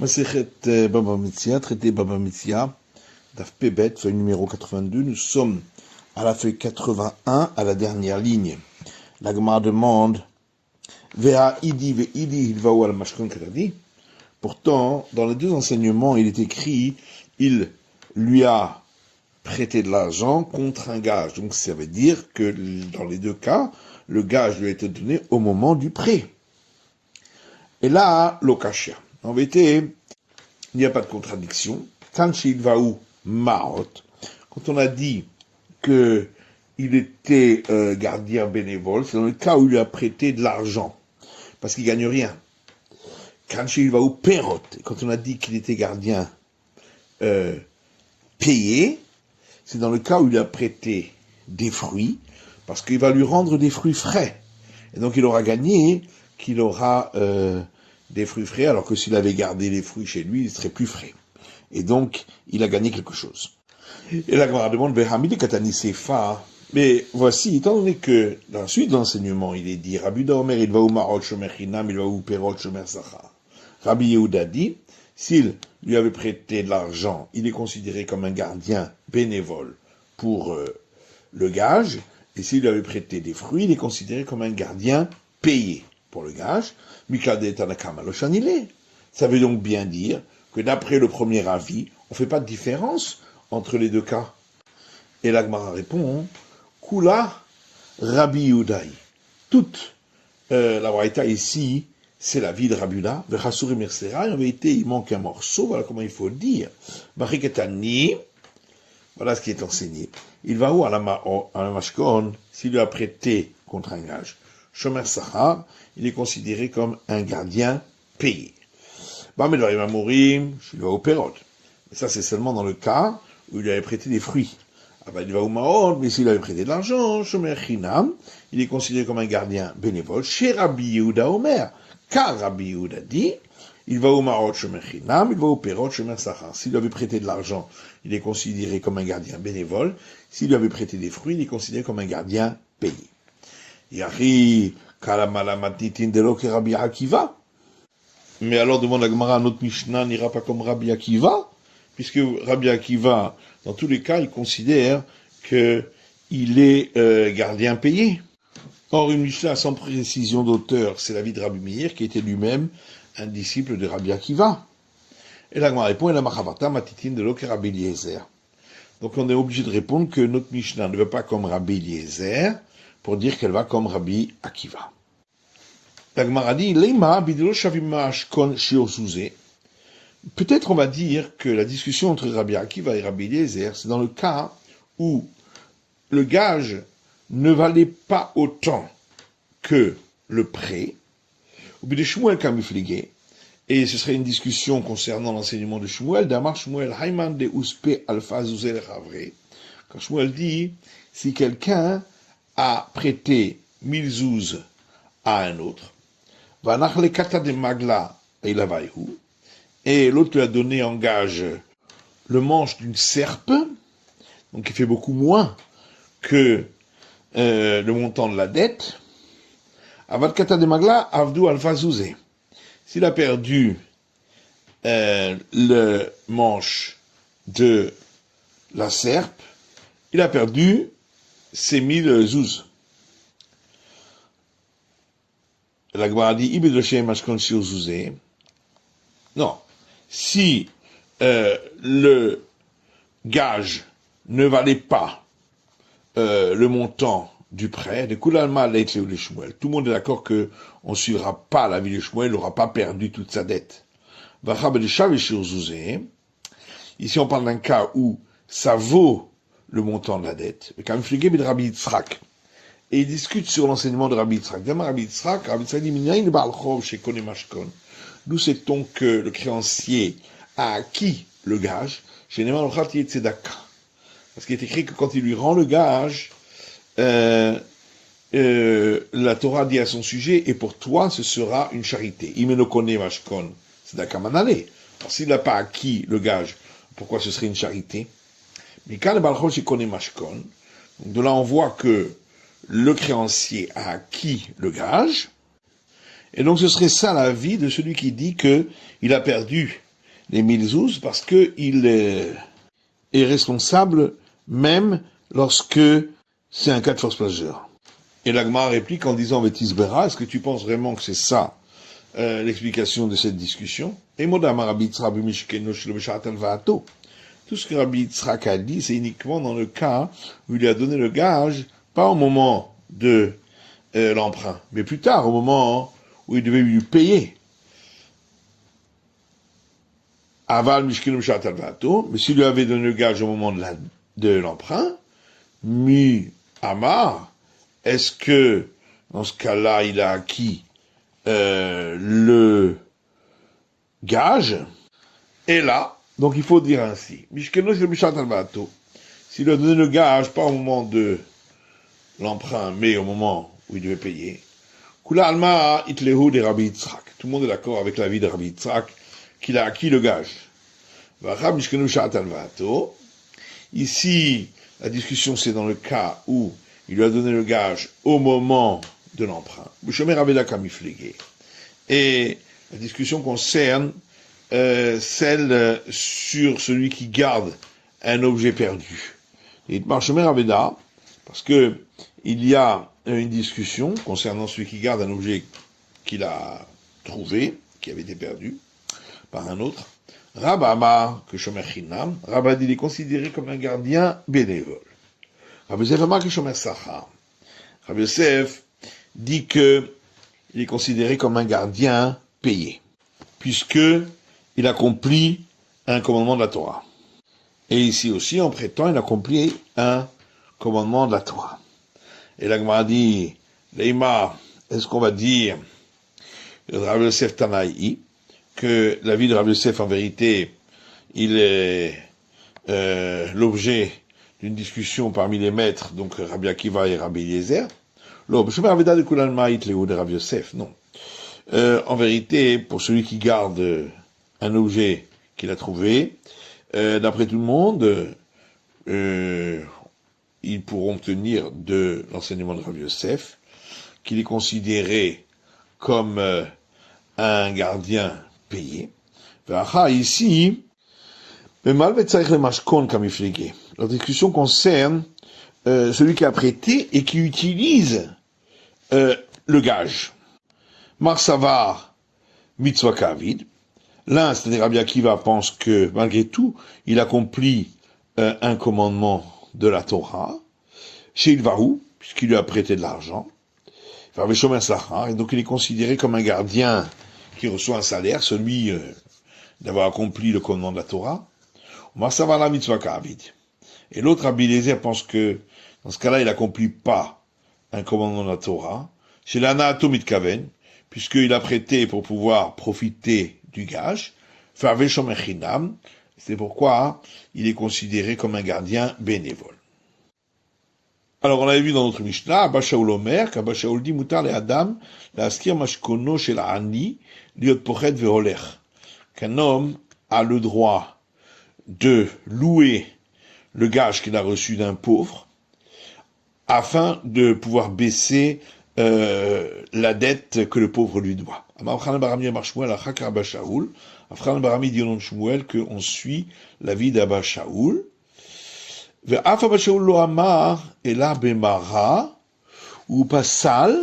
Masechet Baba Metzia, traité Baba Metzia, Daf Pebet, feuille numéro 82. Nous sommes à la feuille 81, à la dernière ligne. La Gemara demande Veha idi ve'idi hilva'u al mashkon kadadi. Pourtant, dans les deux enseignements, il est écrit il lui a prêté de l'argent contre un gage. Donc ça veut dire que dans les deux cas, le gage lui a été donné au moment du prêt. Et là, l'okashia. En vérité, il n'y a pas de contradiction. Tanshilvaou Maot, quand on a dit que il était gardien bénévole, c'est dans le cas où il lui a prêté de l'argent, parce qu'il gagne rien. Tanshilvaou Perot, quand on a dit qu'il était gardien payé, c'est dans le cas où il a prêté des fruits, parce qu'il va lui rendre des fruits frais. Et donc il aura gagné qu'il aura des fruits frais, alors que s'il avait gardé les fruits chez lui, ils seraient plus frais. Et donc, il a gagné quelque chose. Et la Gemara demande, mais voici, étant donné que dans la suite de l'enseignement, il est dit, Rabbi Omer, il va ou marot shomer chinam, il va ou perot shomer sachar. Rabbi Yehuda dit, s'il lui avait prêté de l'argent, il est considéré comme un gardien bénévole pour le gage, et s'il lui avait prêté des fruits, il est considéré comme un gardien payé pour le gage. Ça veut donc bien dire que d'après le premier avis, on ne fait pas de différence entre les deux cas. Et la Gemara répond, Kula Rabbi Yehudaï. Toute la Braïta ici, c'est la vie de Rabbi Yehuda. Vechasuri Mersera, en vérité, il manque un morceau, voilà comment il faut le dire. Bariketani, voilà ce qui est enseigné. Il va où à la mashkon, s'il lui a prêté contre un gage. Shomer Sachar, il est considéré comme un gardien payé. Mais ça, c'est seulement dans le cas où il lui avait prêté des fruits. Il va au Maon, mais s'il avait prêté de l'argent, Shomer Chinam, il est considéré comme un gardien bénévole. Chez Rabbi Yehuda Omer, car Rabbi Yehuda dit, il va au Maon, Shomer Chinam, il va au Perot, Shomer Sachar. S'il lui avait prêté de l'argent, il est considéré comme un gardien bénévole. S'il lui avait prêté des fruits, il est considéré comme un gardien payé. Yari, Kalamalamatin de l'Oke Rabbi Akiva. Mais alors, demande la Gemara, notre Mishnah n'ira pas comme Rabbi Akiva, puisque Rabbi Akiva, dans tous les cas, il considère qu'il est gardien payé. Or, une Mishnah sans précision d'auteur, c'est l'avis de Rabbi Meir, qui était lui-même un disciple de Rabbi Akiva. Et la Gemara répond, et la Machavata matitin de l'Oke Rabbi Eliezer. Donc, on est obligé de répondre que notre Mishnah ne va pas comme Rabbi Eliezer, pour dire qu'elle va comme Rabbi Akiva. La Gemara dit, peut-être on va dire que la discussion entre Rabbi Akiva et Rabbi Eliezer, c'est dans le cas où le gage ne valait pas autant que le prêt, et ce serait une discussion concernant l'enseignement de Shmuel, d'Amar Shmuel, Hayman de Uspe Alpha Zuzel Ravre. Quand Shmuel dit, si quelqu'un a prêté 1000 zouz à un autre, et l'autre lui a donné en gage le manche d'une serpe, donc qui fait beaucoup moins que le montant de la dette. S'il a perdu le manche de la serpe, il a perdu ses 1000 zouz. La Gemara dit, non, si le gage ne valait pas le montant du prêt, tout le monde est d'accord que on ne suivra pas l'avis de Shmuel, il n'aura pas perdu toute sa dette. Ici on parle d'un cas où ça vaut le montant de la dette. Et il discute sur l'enseignement de Rabbi Yitzhak. Rabbi Yitzhak dit, d'où sait-on que le créancier a acquis le gage? Parce qu'il est écrit que quand il lui rend le gage, la Torah dit à son sujet, et pour toi, ce sera une charité. Alors s'il n'a pas acquis le gage, pourquoi ce serait une charité? Donc de là, on voit que le créancier a acquis le gage, et donc ce serait ça l'avis de celui qui dit que il a perdu les 1000 zouz parce qu'il est responsable même lorsque c'est un cas de force majeure. Et l'Agma réplique en disant Vétisbera, est-ce que tu penses vraiment que c'est ça l'explication de cette discussion? Et Modama Rabbi Yitzhak b'mishkeno shelo b'sha'atan va'ato. Tout ce que Rabbi Yitzhak a dit, c'est uniquement dans le cas où il lui a donné le gage, pas au moment de l'emprunt, mais plus tard, au moment où il devait lui payer. Aval mishkeno b'sha'atan va'ato, mais s'il lui avait donné le gage au moment de l'emprunt, mi amar, est-ce que, dans ce cas-là, il a acquis le gage? Et là, donc il faut dire ainsi. S'il a donné le gage, pas au moment de l'emprunt, mais au moment où il devait payer. Tout le monde est d'accord avec l'avis de Rabbi Yitzhak qu'il a acquis le gage. Ici, la discussion c'est dans le cas où il lui a donné le gage au moment de l'emprunt. Et la discussion concerne celle sur celui qui garde un objet perdu. Et parce que il y a une discussion concernant celui qui garde un objet qu'il a trouvé, qui avait été perdu par un autre. Rabba Amar, que Shomer Chinam, Rabba il est considéré comme un gardien bénévole. Rabbi Yosef Amar que Shomer Sachar. Rabbi Yosef dit que il est considéré comme un gardien payé, puisque il accomplit un commandement de la Torah. Et ici aussi, en prêtant, il accomplit un commandement de la Torah. Et la Gemara dit, Leïma, est-ce qu'on va dire, Rabbi Yosef Tanaï, que la vie de Rabbi Yosef, en vérité, il est l'objet d'une discussion parmi les maîtres, donc Rabbi Akiva et Rabbi Eliezer. Non. En vérité, pour celui qui garde un objet qu'il a trouvé, d'après tout le monde, ils pourront tenir de l'enseignement de Rabbi Yosef qu'il est considéré comme un gardien payé. Ici, la discussion concerne celui qui a prêté et qui utilise le gage. Marsavar mitzvah kavid. L'un, c'est-à-dire Rabbi Akiva, pense que malgré tout, il accomplit un commandement de la Torah. Chez Ilvahu, puisqu'il lui a prêté de l'argent. Et donc il est considéré comme un gardien qui reçoit un salaire, celui d'avoir accompli le commandement de la Torah. Marsavar la mitzvah kavid. Et l'autre, Rabbi Eliezer, pense que dans ce cas-là, il n'accomplit pas un commandement de la Torah. Chez l'Anato Mitkaven, puisqu'il a prêté pour pouvoir profiter du gage. C'est pourquoi il est considéré comme un gardien bénévole. Alors, on avait vu dans notre Mishnah, Abba Shaul Omer, qu'Abba Shaul dit, Mutar le Adam, la askir mashkono shel Ani, liot pochet veholer. Qu'un homme a le droit de louer le gage qu'il a reçu d'un pauvre, afin de pouvoir baisser la dette que le pauvre lui doit. Afran Barami dit au nom de Shmuel qu'on suit la vie d'Abba Shaul. Ve'af Abba Shaul lo amar ela bemara ou pasal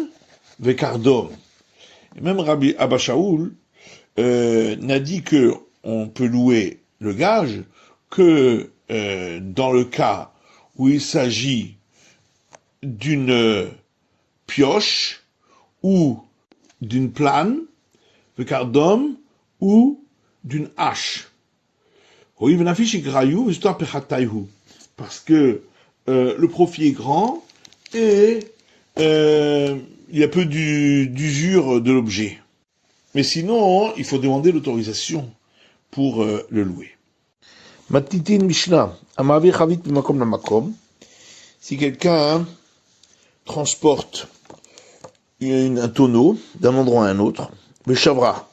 ve'kardom. Et même Rabbi Abba Shaul n'a dit que on peut louer le gage que dans le cas où il s'agit d'une pioche ou d'une plane, le cardum ou d'une hache. Parce que le profit est grand et il y a peu d'usure de l'objet. Mais sinon, il faut demander l'autorisation pour le louer. Matitin Mishnah, Amavir Chavit Bimakom Namakom. Si quelqu'un transporte un tonneau d'un endroit à un autre, le shavra,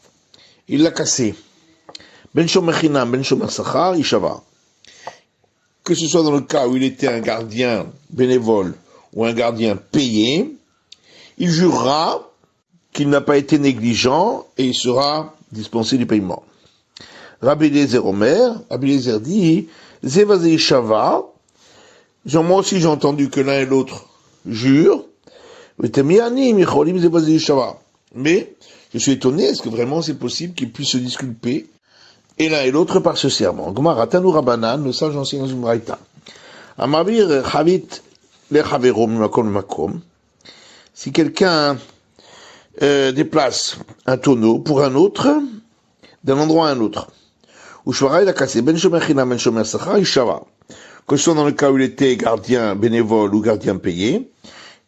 il l'a cassé. Ben shomer chinam, ben shomer sachar, il shavra. Que ce soit dans le cas où il était un gardien bénévole ou un gardien payé, il jurera qu'il n'a pas été négligent et il sera dispensé du paiement. Rabbi Eliezer Omer, Rabbi Eliezer dit, Zevazei Shava, genre moi aussi j'ai entendu que l'un et l'autre jurent, mais je suis étonné, est-ce que vraiment c'est possible qu'ils puissent se disculper, et l'un et l'autre par ce serment? Gemara, Tanu Rabanan, le sage enseigne dans une braïta. Amavir Chavit le Chaverom Makom Makom, si quelqu'un déplace un tonneau pour un autre, d'un endroit à un autre, ou Shvara il a cassé, Ben Shomer Chinam, Ben Shomer Sachar, Ishava, que ce soit dans le cas où il était gardien bénévole ou gardien payé,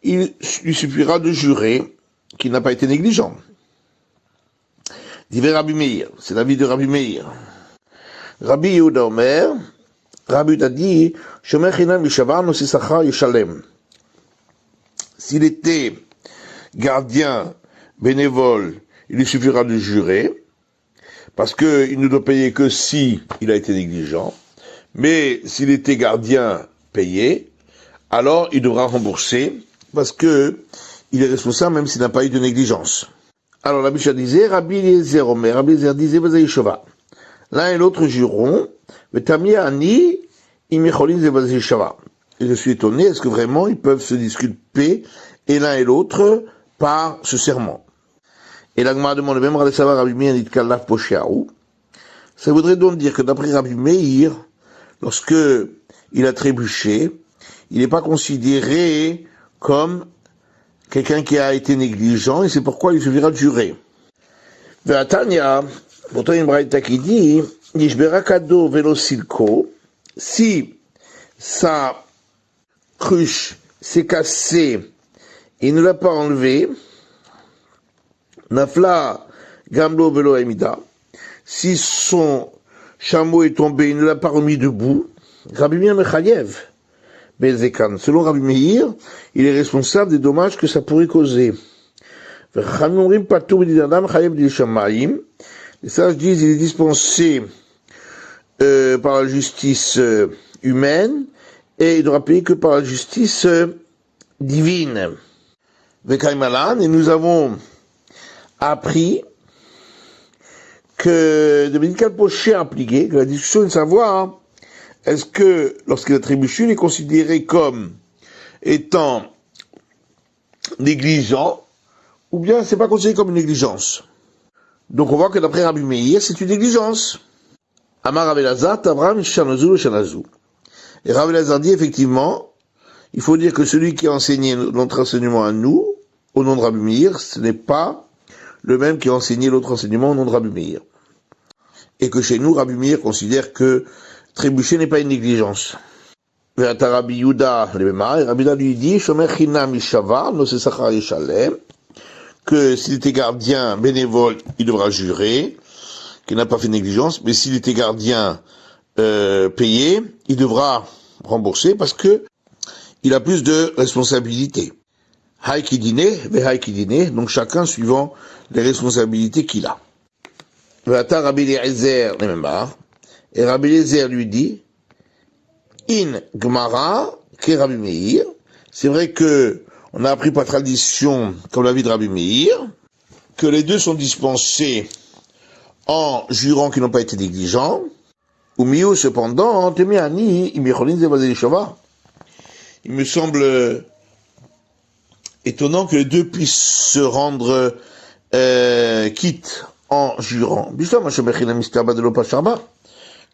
il lui suffira de jurer qu'il n'a pas été négligent. Dit Rabbi Meir, c'est l'avis de Rabbi Meir. Rabbi Yehuda Omer, Rabbi Yehuda dit, Shomer Chinam Yishavar no Sisachar Yishalem. S'il était gardien bénévole, il lui suffira de jurer, parce qu'il ne doit payer que si il a été négligent. Mais s'il était gardien payé, alors il devra rembourser, parce que il est responsable même s'il n'a pas eu de négligence. Alors la Mishnah disait, Rabbi Eliezer Omer, Rabbi Eliezer disait, Vazei Shava. L'un et l'autre jureront, Vetamia Ani, Imecholin Vazei Shava. Et je suis étonné, est-ce que vraiment ils peuvent se disculper, et l'un et l'autre, par ce serment? Et la Gemara demande même, Rabbi Meir dit Kalaf Posheaou. Ça voudrait donc dire que d'après Rabbi Meir, lorsque il a trébuché, il n'est pas considéré comme quelqu'un qui a été négligent, et c'est pourquoi il suffira de jurer. Ve'atanya, pourtant il y a une braïta qui dit, Nishberakado velo silko, si sa cruche s'est cassée, il ne l'a pas enlevée, Nafla gamlo velo emida, si son chameau est tombé, il ne l'a pas remis debout, Rabbi Meir mechayev, Bezekan. Selon Rabbi Meir, il est responsable des dommages que ça pourrait causer. Les sages disent qu'il est dispensé par la justice humaine et il ne devra payer que par la justice divine. Et nous avons appris que de médical poché impliqué, que la discussion est de savoir est-ce que lorsqu'il a trébuché, il est considéré comme étant négligent ou bien c'est pas considéré comme une négligence. Donc on voit que d'après Rabbi Meir, c'est une négligence. Amar Rabbi Elazar, Tavram, Shanazou, Shanazou. Et Rabbi Elazar dit effectivement, il faut dire que celui qui a enseigné notre enseignement à nous, au nom de Rabbi Meir, ce n'est pas le même qui a enseigné l'autre enseignement au nom de Rabbi Meir. Et que chez nous, Rabbi Meir considère que trébucher n'est pas une négligence. Rabbi Yehuda, Rabbi Yehuda lui dit, Shomer Chinam Yishavar, no Sesachar Yishalem, que s'il était gardien bénévole, il devra jurer, qu'il n'a pas fait négligence, mais s'il était gardien payé, il devra rembourser parce que il a plus de responsabilités. Haïkidine, Vehaïkidine, donc chacun suivant les responsabilités qu'il a. Vata Rabbi Eliezer, et Rabbi Eliezer lui dit, In Gemara, que Rabbi Meir, c'est vrai que on a appris par tradition, comme l'avis de Rabbi Meir, que les deux sont dispensés en jurant qu'ils n'ont pas été négligents, ou mieux cependant, il me semble étonnant que les deux puissent se rendre quitte en jurant.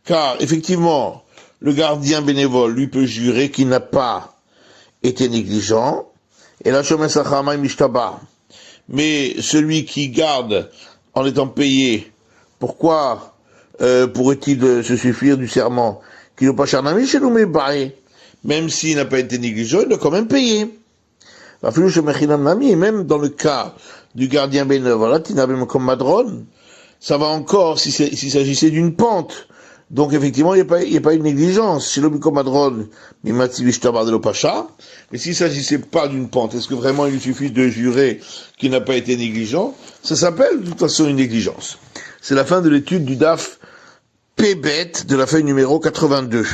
Car effectivement, le gardien bénévole, lui, peut jurer qu'il n'a pas été négligent, et la mais celui qui garde en étant payé, pourquoi pourrait-il se suffire du serment qu'il n'a pas charnami chez nous, même s'il n'a pas été négligent, il doit quand même payer. Et même dans le cas du gardien bénévole, ça va encore s'il s'agissait d'une pente. Donc effectivement, il n'y a pas une négligence. C'est l'obicomadron, mais s'il s'agissait pas d'une pente, est-ce que vraiment il suffit de jurer qu'il n'a pas été négligent? Ça s'appelle de toute façon une négligence. C'est la fin de l'étude du DAF Pébet de la feuille numéro 82.